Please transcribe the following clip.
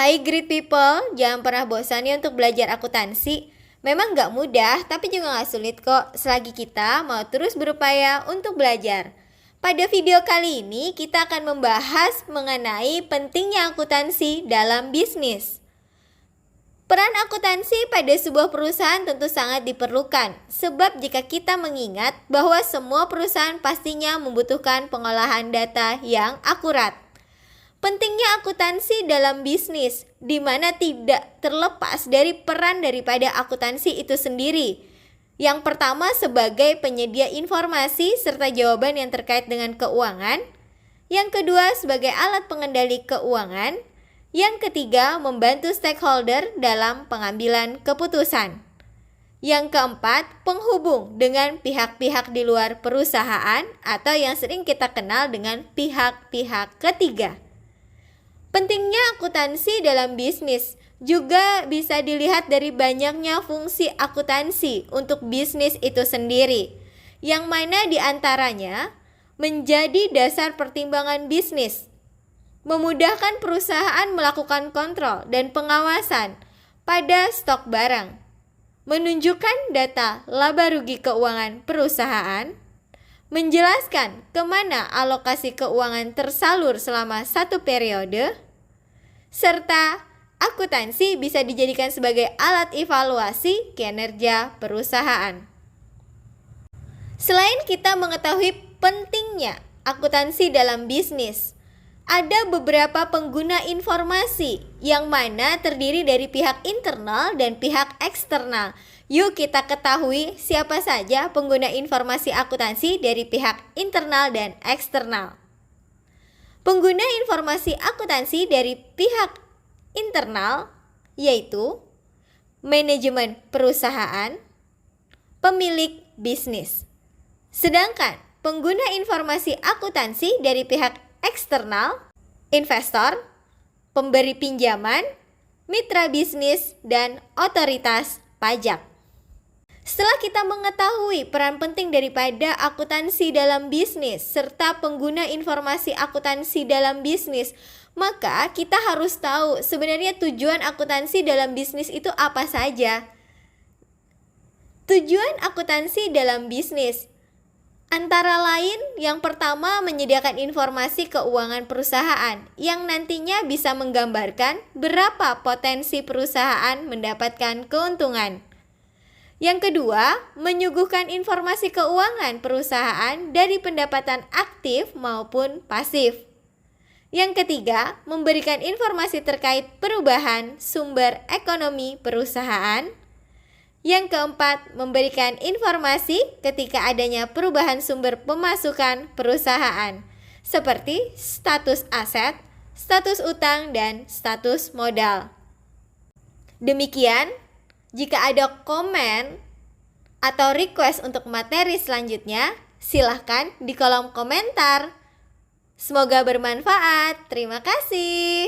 Hai great people, jangan pernah bosan ya untuk belajar akuntansi. Memang nggak mudah, tapi juga nggak sulit kok selagi kita mau terus berupaya untuk belajar. Pada video kali ini kita akan membahas mengenai pentingnya akuntansi dalam bisnis. Peran akuntansi pada sebuah perusahaan tentu sangat diperlukan, sebab jika kita mengingat bahwa semua perusahaan pastinya membutuhkan pengolahan data yang akurat. Pentingnya akuntansi dalam bisnis, di mana tidak terlepas dari peran daripada akuntansi itu sendiri. Yang pertama sebagai penyedia informasi serta jawaban yang terkait dengan keuangan. Yang kedua sebagai alat pengendali keuangan. Yang ketiga membantu stakeholder dalam pengambilan keputusan. Yang keempat, penghubung dengan pihak-pihak di luar perusahaan atau yang sering kita kenal dengan pihak-pihak ketiga. Pentingnya akuntansi dalam bisnis juga bisa dilihat dari banyaknya fungsi akuntansi untuk bisnis itu sendiri, yang mana diantaranya menjadi dasar pertimbangan bisnis, memudahkan perusahaan melakukan kontrol dan pengawasan pada stok barang, menunjukkan data laba rugi keuangan perusahaan, menjelaskan kemana alokasi keuangan tersalur selama satu periode, serta akuntansi bisa dijadikan sebagai alat evaluasi kinerja perusahaan. Selain kita mengetahui pentingnya akuntansi dalam bisnis, ada beberapa pengguna informasi yang mana terdiri dari pihak internal dan pihak eksternal. Yuk kita ketahui siapa saja pengguna informasi akuntansi dari pihak internal dan eksternal. Pengguna informasi akuntansi dari pihak internal yaitu manajemen perusahaan, pemilik bisnis. Sedangkan pengguna informasi akuntansi dari pihak eksternal, investor, pemberi pinjaman, mitra bisnis, dan otoritas pajak. Setelah kita mengetahui peran penting daripada akuntansi dalam bisnis serta pengguna informasi akuntansi dalam bisnis, maka kita harus tahu sebenarnya tujuan akuntansi dalam bisnis itu apa saja. Tujuan akuntansi dalam bisnis antara lain yang pertama menyediakan informasi keuangan perusahaan yang nantinya bisa menggambarkan berapa potensi perusahaan mendapatkan keuntungan. Yang kedua, menyuguhkan informasi keuangan perusahaan dari pendapatan aktif maupun pasif. Yang ketiga, memberikan informasi terkait perubahan sumber ekonomi perusahaan. Yang keempat, memberikan informasi ketika adanya perubahan sumber pemasukan perusahaan, seperti status aset, status utang, dan status modal. Demikian. Jika ada komen atau request untuk materi selanjutnya, silahkan di kolom komentar. Semoga bermanfaat. Terima kasih.